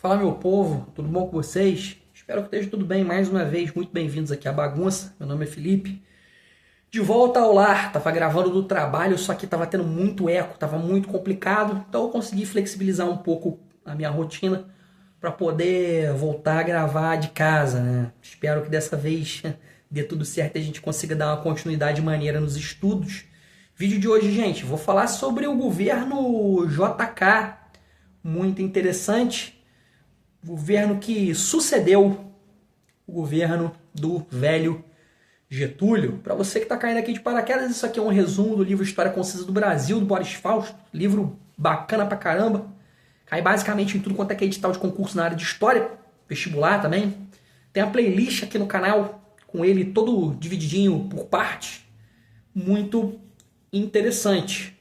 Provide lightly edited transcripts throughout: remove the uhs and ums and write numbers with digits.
Fala, meu povo, tudo bom com vocês? Espero que esteja tudo bem mais uma vez. Muito bem-vindos aqui à Bagunça. Meu nome é Felipe. De volta ao lar, tava gravando do trabalho, só que tava tendo muito eco, tava muito complicado, então eu consegui flexibilizar um pouco a minha rotina para poder voltar a gravar de casa, né? Espero que dessa vez dê tudo certo e a gente consiga dar uma continuidade maneira nos estudos. Vídeo de hoje, gente, vou falar sobre o governo JK, muito interessante. Governo que sucedeu o governo do velho Getúlio. Para você que está caindo aqui de paraquedas, isso aqui é um resumo do livro História Concisa do Brasil, do Boris Fausto. Livro bacana pra caramba. Cai basicamente em tudo quanto é que é edital de concurso na área de História, vestibular também. Tem a playlist aqui no canal, com ele todo divididinho por partes. Muito interessante.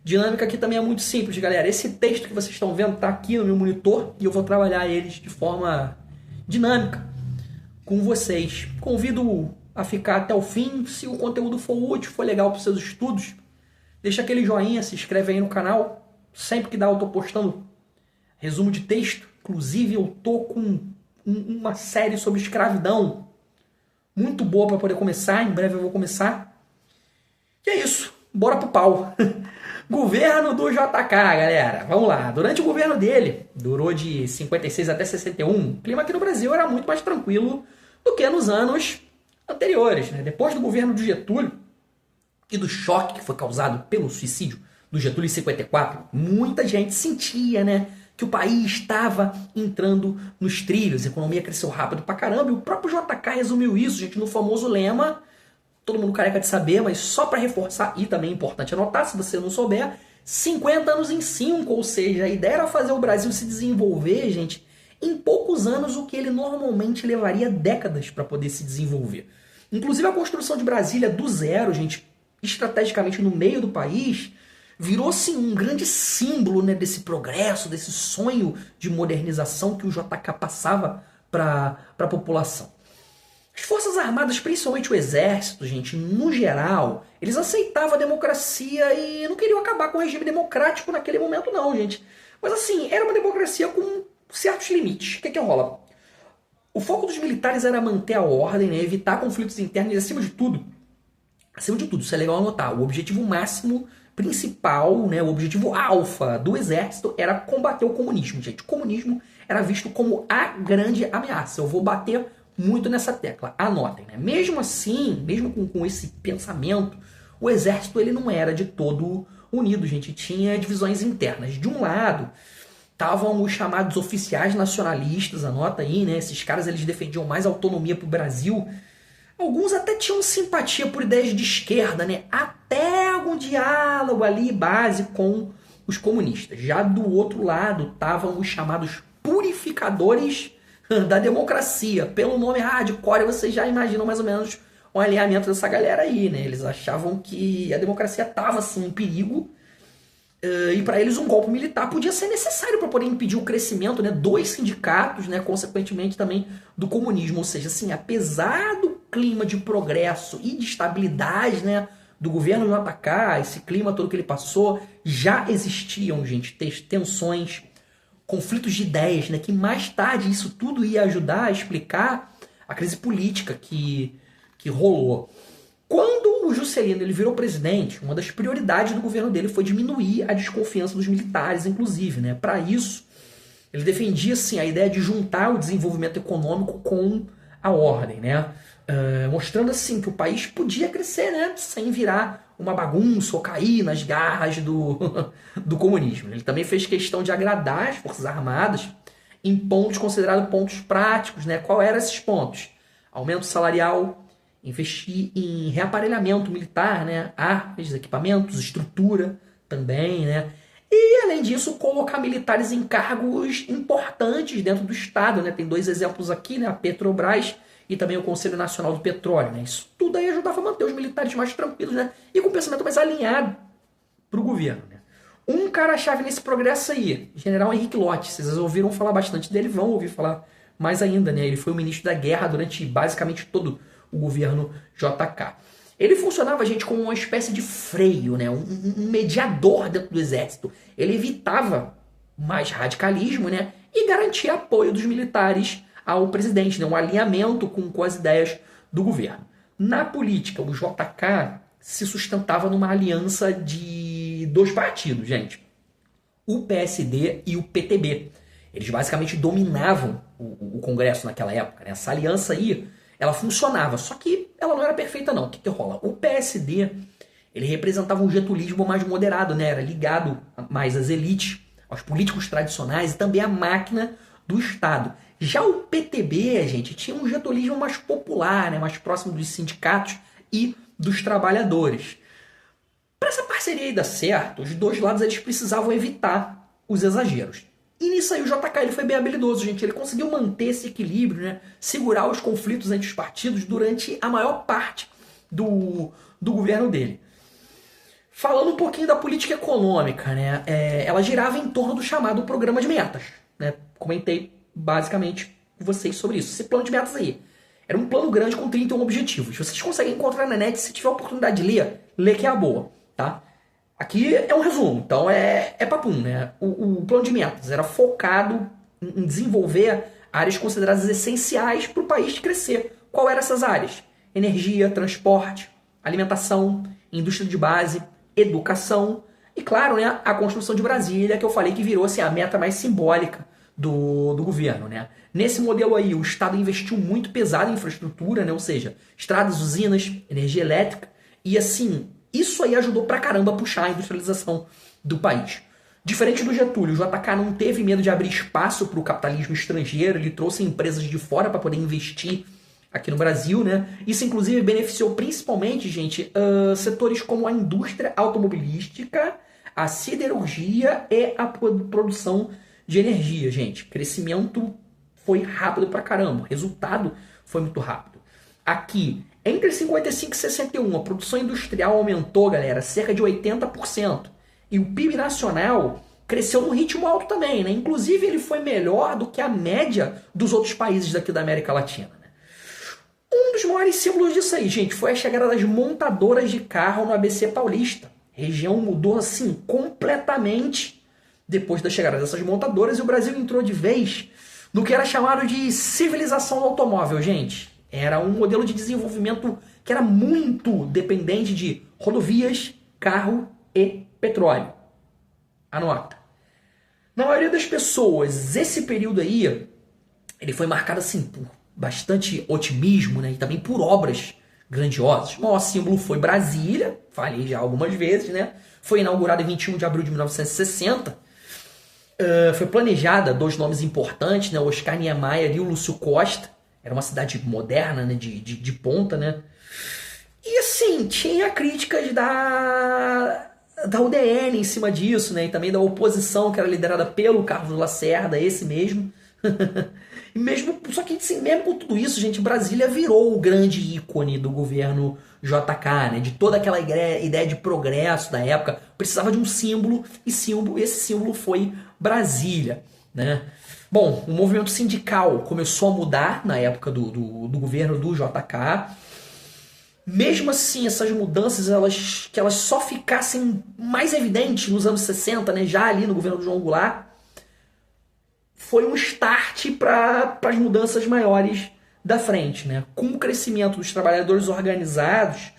Dinâmica aqui também é muito simples, galera. Esse texto que vocês estão vendo está aqui no meu monitor e eu vou trabalhar eles de forma dinâmica com vocês. Convido a ficar até o fim. Se o conteúdo for útil, for legal para os seus estudos, deixa aquele joinha, se inscreve aí no canal. Sempre que dá eu estou postando resumo de texto. Inclusive eu tô com uma série sobre escravidão muito boa para poder começar. Em breve eu vou começar. E é isso. Bora pro pau. Governo do JK, galera. Vamos lá. Durante o governo dele, durou de 56 até 61, o clima aqui no Brasil era muito mais tranquilo do que nos anos anteriores, né? Depois do governo de Getúlio e do choque que foi causado pelo suicídio do Getúlio em 54, muita gente sentia, né, que o país estava entrando nos trilhos, a economia cresceu rápido pra caramba, e o próprio JK resumiu isso, gente, no famoso lema, todo mundo careca de saber, mas só para reforçar, e também é importante anotar, se você não souber, 50 anos em 5, ou seja, a ideia era fazer o Brasil se desenvolver, gente, em poucos anos, o que ele normalmente levaria décadas para poder se desenvolver. Inclusive a construção de Brasília do zero, gente, estrategicamente no meio do país, virou-se um grande símbolo, né, desse progresso, desse sonho de modernização que o JK passava para a população. As Forças Armadas, principalmente o Exército, gente, no geral, eles aceitavam a democracia e não queriam acabar com o regime democrático naquele momento não, gente. Mas assim, era uma democracia com certos limites. O que rola? O foco dos militares era manter a ordem, né, evitar conflitos internos e, acima de tudo, isso é legal anotar, o objetivo máximo, principal, né, o objetivo alfa do exército era combater o comunismo, gente. O comunismo era visto como a grande ameaça. Eu vou bater muito nessa tecla, anotem, né? Mesmo assim, mesmo com esse pensamento, o exército ele não era de todo unido, gente. Tinha divisões internas. De um lado, estavam os chamados oficiais nacionalistas, anota aí, né? Esses caras eles defendiam mais autonomia para o Brasil. Alguns até tinham simpatia por ideias de esquerda, né? Até algum diálogo ali base com os comunistas. Já do outro lado estavam os chamados purificadores da democracia. Pelo nome hardcore, vocês já imaginam mais ou menos o alinhamento dessa galera aí, né? Eles achavam que a democracia estava assim em perigo. E para eles um golpe militar podia ser necessário para poder impedir o crescimento, né, dos sindicatos, né, consequentemente também do comunismo. Ou seja, assim, apesar do clima de progresso e de estabilidade, né, do governo JK, esse clima todo que ele passou, já existiam, gente, tensões, conflitos de ideias, né, que mais tarde isso tudo ia ajudar a explicar a crise política que rolou. Quando o Juscelino ele virou presidente, uma das prioridades do governo dele foi diminuir a desconfiança dos militares, inclusive, né? Para isso, ele defendia assim, a ideia de juntar o desenvolvimento econômico com a ordem, né? Mostrando assim que o país podia crescer, né? Sem virar uma bagunça ou cair nas garras do comunismo. Ele também fez questão de agradar as Forças Armadas em pontos considerados pontos práticos, né? Qual eram esses pontos? Aumento salarial, investir em reaparelhamento militar, né? Armas, equipamentos, estrutura também, né? E, além disso, colocar militares em cargos importantes dentro do Estado, né? Tem dois exemplos aqui, né? A Petrobras e também o Conselho Nacional do Petróleo, né? Isso tudo aí ajudava a manter os militares mais tranquilos, né? E com o pensamento mais alinhado para o governo, né? Um cara-chave nesse progresso aí, General Henrique Lott. Vocês ouviram falar bastante dele, vão ouvir falar mais ainda, né? Ele foi o ministro da Guerra durante basicamente todo o governo JK. Ele funcionava, gente, como uma espécie de freio, né? um mediador dentro do exército. Ele evitava mais radicalismo, né? e garantir apoio dos militares ao presidente, né? Um alinhamento com as ideias do governo. Na política, o JK se sustentava numa aliança de dois partidos, gente. O PSD e o PTB. Eles basicamente dominavam o Congresso naquela época, né? Essa aliança aí, ela funcionava, só que ela não era perfeita não. O que rola? O PSD, ele representava um getulismo mais moderado, né? Era ligado mais às elites, aos políticos tradicionais e também à máquina do Estado. Já o PTB, gente, tinha um getulismo mais popular, né? Mais próximo dos sindicatos e dos trabalhadores. Para essa parceria aí dar certo, os dois lados eles precisavam evitar os exageros. E nisso aí o JK ele foi bem habilidoso, gente. Ele conseguiu manter esse equilíbrio, né? Segurar os conflitos entre os partidos durante a maior parte do governo dele. Falando um pouquinho da política econômica, né? Ela girava em torno do chamado programa de metas, né? Comentei basicamente com vocês sobre isso. Esse plano de metas aí era um plano grande com 31 objetivos. Vocês conseguem encontrar na net, se tiver a oportunidade de ler, lê que é a boa, tá? Aqui é um resumo, então é papum, né? O plano de metas era focado em desenvolver áreas consideradas essenciais para o país crescer. Qual eram essas áreas? Energia, transporte, alimentação, indústria de base, educação e, claro, né, a construção de Brasília, que eu falei que virou assim, a meta mais simbólica do governo, né? Nesse modelo aí, o Estado investiu muito pesado em infraestrutura, né? Ou seja, estradas, usinas, energia elétrica e assim... Isso aí ajudou pra caramba a puxar a industrialização do país. Diferente do Getúlio, o JK não teve medo de abrir espaço para o capitalismo estrangeiro, ele trouxe empresas de fora para poder investir aqui no Brasil, né? Isso, inclusive, beneficiou principalmente, gente, setores como a indústria automobilística, a siderurgia e a produção de energia, gente. O crescimento foi rápido pra caramba, o resultado foi muito rápido. Aqui, entre 55 e 61, a produção industrial aumentou, galera, cerca de 80%. E o PIB nacional cresceu num ritmo alto também, né? Inclusive, ele foi melhor do que a média dos outros países daqui da América Latina, né? Um dos maiores símbolos disso aí, gente, foi a chegada das montadoras de carro no ABC Paulista. A região mudou, assim, completamente depois da chegada dessas montadoras e o Brasil entrou de vez no que era chamado de civilização do automóvel, gente. Era um modelo de desenvolvimento que era muito dependente de rodovias, carro e petróleo. Anota. Na maioria das pessoas, esse período aí, ele foi marcado assim por bastante otimismo, né? E também por obras grandiosas. O maior símbolo foi Brasília, falei já algumas vezes, né? Foi inaugurada em 21 de abril de 1960. Foi planejada, dois nomes importantes, né? Oscar Niemeyer e o Lúcio Costa. Era uma cidade moderna, né? de ponta, né? E assim, tinha críticas da UDN em cima disso, né? E também da oposição, que era liderada pelo Carlos Lacerda, esse mesmo. E mesmo, só que assim, mesmo com tudo isso, gente, Brasília virou o grande ícone do governo JK, né? De toda aquela ideia de progresso da época. Precisava de um símbolo, e esse símbolo foi Brasília, né? Bom, o movimento sindical começou a mudar na época do governo do JK. Mesmo assim, essas mudanças, que elas só ficassem mais evidentes nos anos 60, né, já ali no governo do João Goulart, foi um start para as mudanças maiores da frente, né? Com o crescimento dos trabalhadores organizados,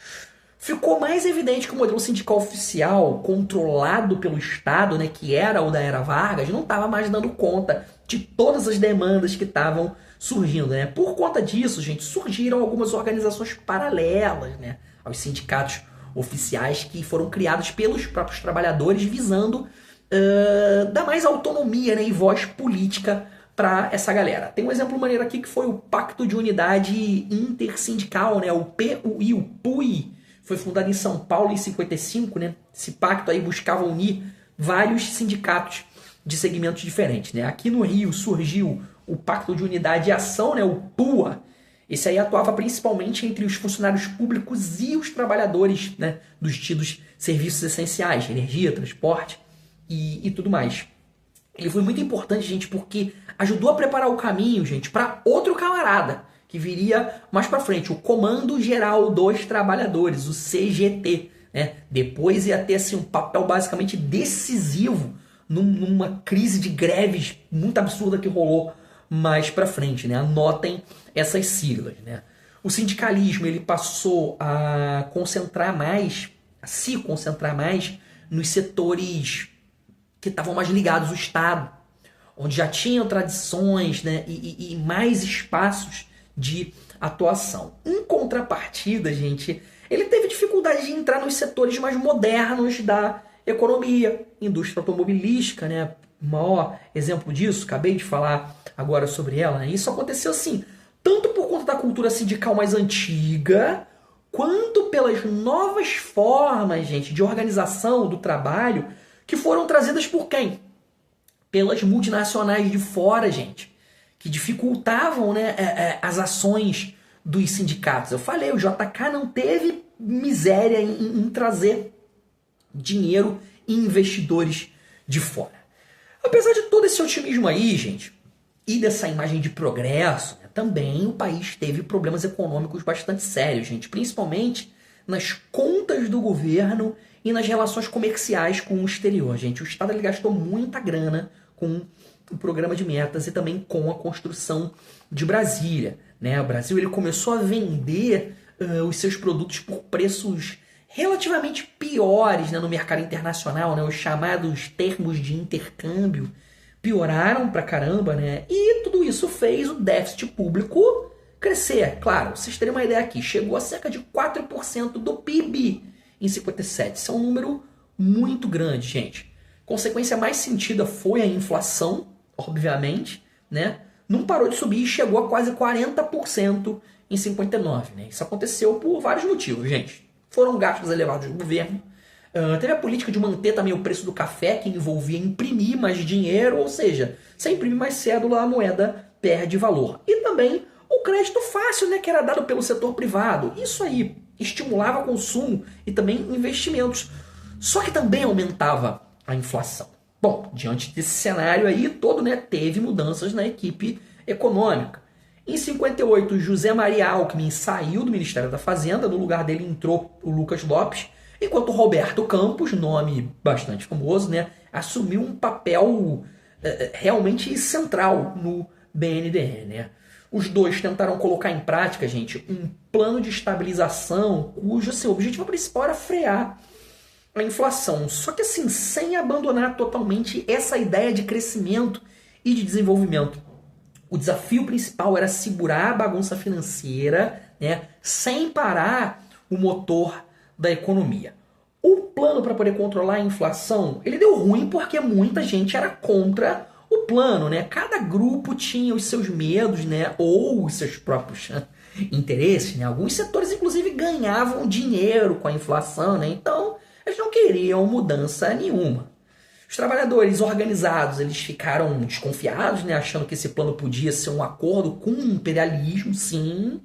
ficou mais evidente que o modelo sindical oficial, controlado pelo Estado, né, que era o da Era Vargas, não estava mais dando conta de todas as demandas que estavam surgindo, né? Por conta disso, gente, surgiram algumas organizações paralelas, né, aos sindicatos oficiais que foram criados pelos próprios trabalhadores visando dar mais autonomia, né, e voz política para essa galera. Tem um exemplo maneiro aqui que foi o Pacto de Unidade Intersindical, né, o PUI, o PUI. Foi fundado em São Paulo em 55, né? Esse pacto aí buscava unir vários sindicatos de segmentos diferentes, né? Aqui no Rio surgiu o Pacto de Unidade e Ação, né? O PUA. Esse aí atuava principalmente entre os funcionários públicos e os trabalhadores, né? Dos tidos serviços essenciais, energia, transporte e tudo mais. Ele foi muito importante, gente, porque ajudou a preparar o caminho, gente, para outro camarada que viria mais para frente, o Comando Geral dos Trabalhadores, o CGT, né? Depois ia ter assim, um papel basicamente decisivo numa crise de greves muito absurda que rolou mais pra frente, né? Anotem essas siglas, né? O sindicalismo ele passou a se concentrar mais nos setores que estavam mais ligados ao Estado, onde já tinham tradições, né, e mais espaços de atuação. Em contrapartida, gente, ele teve dificuldade de entrar nos setores mais modernos da economia, indústria automobilística, né, o maior exemplo disso, acabei de falar agora sobre ela, né? Isso aconteceu assim, tanto por conta da cultura sindical mais antiga, quanto pelas novas formas, gente, de organização do trabalho que foram trazidas por quem? Pelas multinacionais de fora, gente, que dificultavam, né, as ações dos sindicatos. Eu falei, o JK não teve miséria em trazer dinheiro e investidores de fora. Apesar de todo esse otimismo aí, gente, e dessa imagem de progresso, né, também o país teve problemas econômicos bastante sérios, gente, principalmente nas contas do governo e nas relações comerciais com o exterior, gente. O Estado ele gastou muita grana com o programa de metas e também com a construção de Brasília, né? O Brasil ele começou a vender os seus produtos por preços relativamente piores, né, no mercado internacional, né? Os chamados termos de intercâmbio pioraram pra caramba, né? E tudo isso fez o déficit público crescer. Claro, vocês terem uma ideia aqui, chegou a cerca de 4% do PIB em 57. Isso é um número muito grande, gente. Consequência mais sentida foi a inflação, obviamente, né? Não parou de subir e chegou a quase 40% em 59, né? Isso aconteceu por vários motivos, gente. Foram gastos elevados do governo. Teve a política de manter também o preço do café, que envolvia imprimir mais dinheiro, ou seja, se imprimir mais cédula, a moeda perde valor. E também o crédito fácil, né, que era dado pelo setor privado. Isso aí estimulava consumo e também investimentos. Só que também aumentava a inflação. Bom, diante desse cenário aí todo, né, teve mudanças na equipe econômica. Em 58, José Maria Alckmin saiu do Ministério da Fazenda, no lugar dele entrou o Lucas Lopes, enquanto Roberto Campos, nome bastante famoso, né, assumiu um papel realmente central no BNDE, né? Os dois tentaram colocar em prática, gente, um plano de estabilização cujo seu objetivo principal era frear a inflação. Só que assim, sem abandonar totalmente essa ideia de crescimento e de desenvolvimento. O desafio principal era segurar a bagunça financeira, né, sem parar o motor da economia. O plano para poder controlar a inflação, ele deu ruim porque muita gente era contra o plano, né? Cada grupo tinha os seus medos, né, ou os seus próprios interesses, né? Alguns setores inclusive ganhavam dinheiro com a inflação, né? Então, eles não queriam mudança nenhuma. Os trabalhadores organizados, eles ficaram desconfiados, né, achando que esse plano podia ser um acordo com o imperialismo, sim.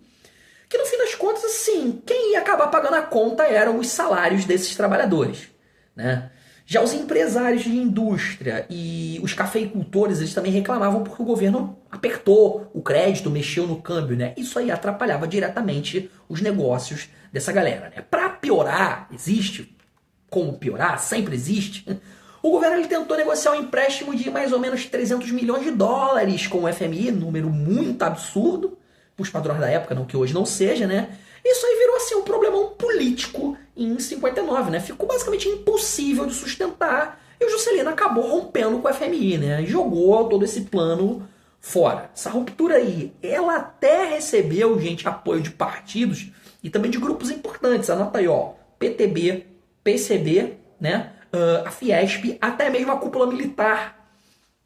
Que no fim das contas, assim, quem ia acabar pagando a conta eram os salários desses trabalhadores, né? Já os empresários de indústria e os cafeicultores, eles também reclamavam porque o governo apertou o crédito, mexeu no câmbio, né? Isso aí atrapalhava diretamente os negócios dessa galera, né? Para piorar, existe como piorar, sempre existe. O governo ele tentou negociar um empréstimo de mais ou menos 300 milhões de dólares com o FMI, número muito absurdo, para os padrões da época, não que hoje não seja, né? Isso aí virou assim um problemão político em 59, né? Ficou basicamente impossível de sustentar e o Juscelino acabou rompendo com o FMI, né? E jogou todo esse plano fora. Essa ruptura aí, ela até recebeu, gente, apoio de partidos e também de grupos importantes. Anota aí, ó, PTB, PCB, né? A Fiesp, até mesmo a cúpula militar,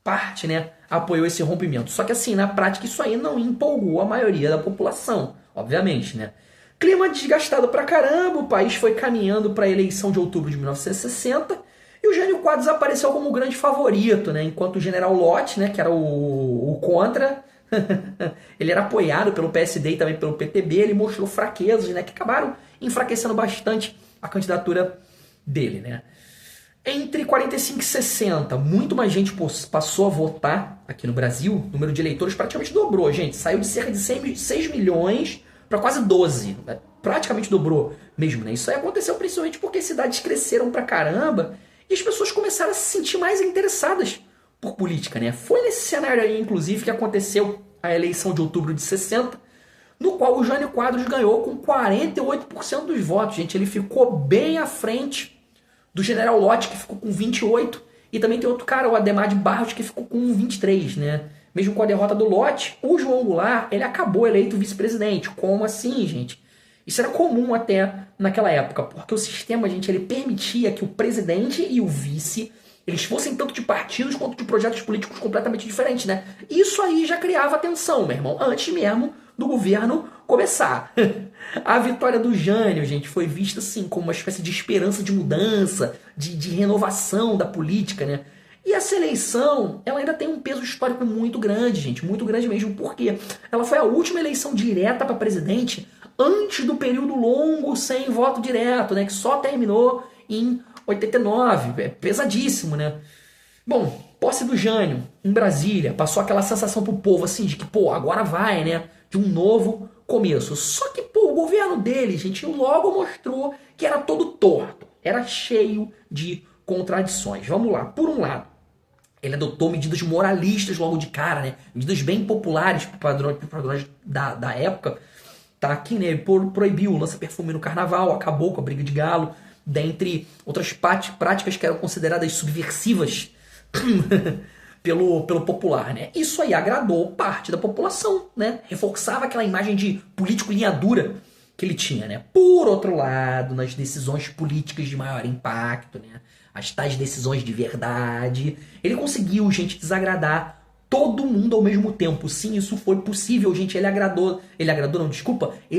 parte, né, apoiou esse rompimento. Só que assim, na prática, isso aí não empolgou a maioria da população, obviamente, né? Clima desgastado pra caramba, o país foi caminhando para a eleição de outubro de 1960 e o Jânio Quadros apareceu como o grande favorito, né? Enquanto o general Lott, né, que era o contra, ele era apoiado pelo PSD e também pelo PTB, ele mostrou fraquezas, né, que acabaram enfraquecendo bastante a candidatura dele, né? Entre 45 e 60, muito mais gente passou a votar aqui no Brasil. O número de eleitores praticamente dobrou, gente. Saiu de cerca de 6 milhões para quase 12. Praticamente dobrou mesmo, né? Isso aí aconteceu principalmente porque cidades cresceram pra caramba e as pessoas começaram a se sentir mais interessadas por política, né? Foi nesse cenário aí, inclusive, que aconteceu a eleição de outubro de 60, no qual o Jânio Quadros ganhou com 48% dos votos, gente. Ele ficou bem à frente do General Lott, que ficou com 28%, e também tem outro cara, o Adhemar de Barros, que ficou com 23%, né? Mesmo com a derrota do Lott, o João Goulart, ele acabou eleito vice-presidente. Como assim, gente? Isso era comum até naquela época, porque o sistema, gente, ele permitia que o presidente e o vice, eles fossem tanto de partidos quanto de projetos políticos completamente diferentes, né? Isso aí já criava tensão, meu irmão, antes mesmo do governo começar. A vitória do Jânio, gente, foi vista assim como uma espécie de esperança de mudança, de renovação da política, né? E essa eleição, ela ainda tem um peso histórico muito grande, gente, muito grande mesmo, porque ela foi a última eleição direta para presidente antes do período longo sem voto direto, né, que só terminou em 89, é pesadíssimo, né? Bom, posse do Jânio em Brasília, passou aquela sensação pro povo assim de que, pô, agora vai, né, de um novo começo. Só que, pô, o governo dele, gente, logo mostrou que era todo torto, era cheio de contradições. Vamos lá, por um lado, ele adotou medidas moralistas logo de cara, né? Medidas bem populares para padrões da época. Tá aqui, né? Ele proibiu o lança-perfume no carnaval, acabou com a briga de galo, dentre outras práticas que eram consideradas subversivas pelo popular, né? Isso aí agradou parte da população, né? Reforçava aquela imagem de político linha dura que ele tinha, né? Por outro lado, nas decisões políticas de maior impacto, né? As tais decisões de verdade, ele conseguiu, gente, desagradar todo mundo ao mesmo tempo. Sim, isso foi possível, gente. Ele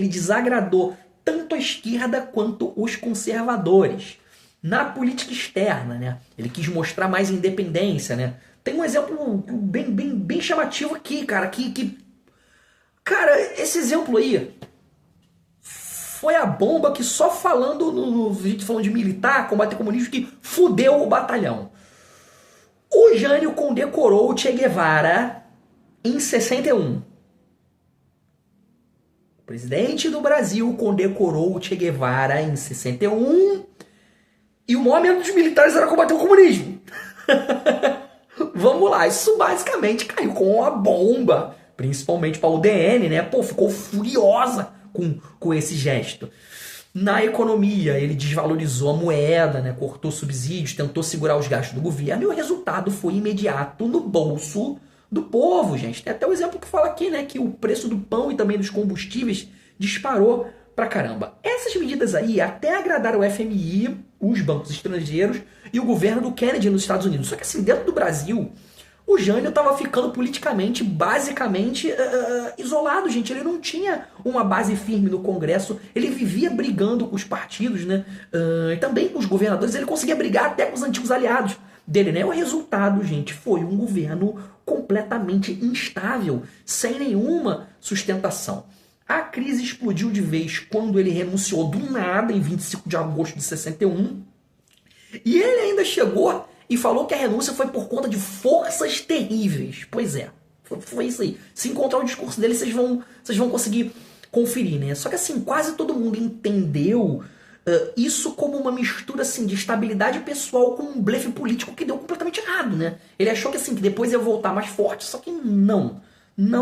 desagradou tanto a esquerda quanto os conservadores. Na política externa, né? Ele quis mostrar mais independência, né? Tem um exemplo bem chamativo aqui, cara, Cara, esse exemplo aí foi a bomba que só falando, a gente falando de militar, combater comunismo, que fudeu o batalhão. O Jânio condecorou o Che Guevara em 61. O presidente do Brasil condecorou o Che Guevara em 61 e o maior medo dos militares era combater o comunismo. Vamos lá, isso basicamente caiu com uma bomba, principalmente para a UDN, né? Pô, ficou furiosa com esse gesto. Na economia, ele desvalorizou a moeda, né? Cortou subsídios, tentou segurar os gastos do governo e o resultado foi imediato no bolso do povo, gente. Tem até o exemplo que fala aqui, né? Que o preço do pão e também dos combustíveis disparou pra caramba. Essas medidas aí até agradaram o FMI, os bancos estrangeiros e o governo do Kennedy nos Estados Unidos. Só que assim, dentro do Brasil, o Jânio estava ficando politicamente, basicamente, isolado, gente. Ele não tinha uma base firme no Congresso. Ele vivia brigando com os partidos, né? E também com os governadores. Ele conseguia brigar até com os antigos aliados dele, né? O resultado, gente, foi um governo completamente instável, sem nenhuma sustentação. A crise explodiu de vez quando ele renunciou do nada, em 25 de agosto de 61. E ele ainda chegou e falou que a renúncia foi por conta de forças terríveis. Pois é, foi isso aí. Se encontrar o discurso dele, vocês vão conseguir conferir, né? Só que assim, quase todo mundo entendeu isso como uma mistura assim, de estabilidade pessoal com um blefe político que deu completamente errado, né? Ele achou que assim, que depois ia voltar mais forte, só que não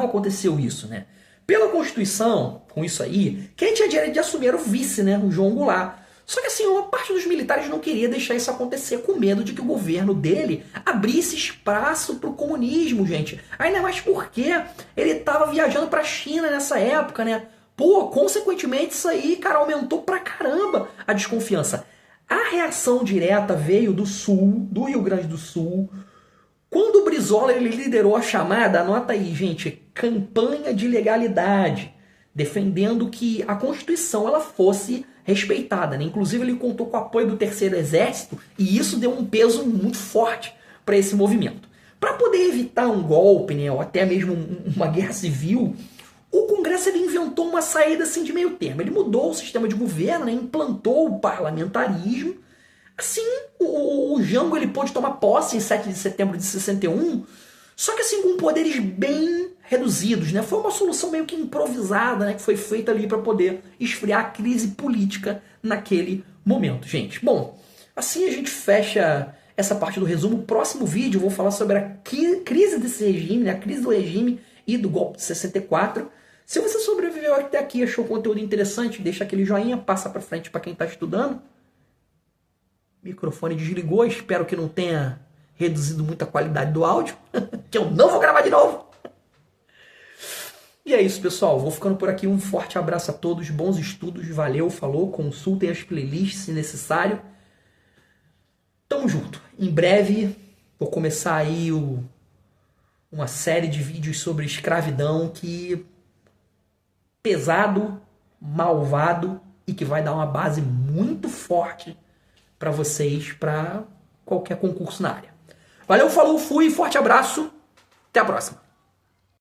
aconteceu isso, né? Pela Constituição, com isso aí, quem tinha direito de assumir era o vice, né? O João Goulart. Só que assim, uma parte dos militares não queria deixar isso acontecer com medo de que o governo dele abrisse espaço para o comunismo, gente. Ainda mais porque ele estava viajando para a China nessa época, né? Pô, consequentemente isso aí, cara, aumentou pra caramba a desconfiança. A reação direta veio do Sul, do Rio Grande do Sul, quando o Brizola ele liderou a chamada, anota aí, gente, campanha de legalidade, defendendo que a Constituição ela fosse respeitada, né? Inclusive ele contou com o apoio do Terceiro Exército e isso deu um peso muito forte para esse movimento. Para poder evitar um golpe, né, ou até mesmo uma guerra civil, o Congresso ele inventou uma saída assim de meio termo. Ele mudou o sistema de governo, né, implantou o parlamentarismo. Assim, o Jango ele pôde tomar posse em 7 de setembro de 61, só que assim com poderes bem reduzidos, né? Foi uma solução meio que improvisada, né, que foi feita ali para poder esfriar a crise política naquele momento, gente. Bom, assim a gente fecha essa parte do resumo. Próximo vídeo eu vou falar sobre a crise desse regime, né? A crise do regime e do golpe de 64. Se você sobreviveu até aqui, achou o conteúdo interessante, deixa aquele joinha, passa para frente para quem está estudando. O microfone desligou, espero que não tenha reduzido muito a qualidade do áudio, que eu não vou gravar de novo. E é isso, pessoal. Vou ficando por aqui. Um forte abraço a todos. Bons estudos. Valeu, falou. Consultem as playlists se necessário. Tamo junto. Em breve vou começar aí uma série de vídeos sobre escravidão que pesado, malvado e que vai dar uma base muito forte para vocês, para qualquer concurso na área. Valeu, falou, fui. Forte abraço. Até a próxima.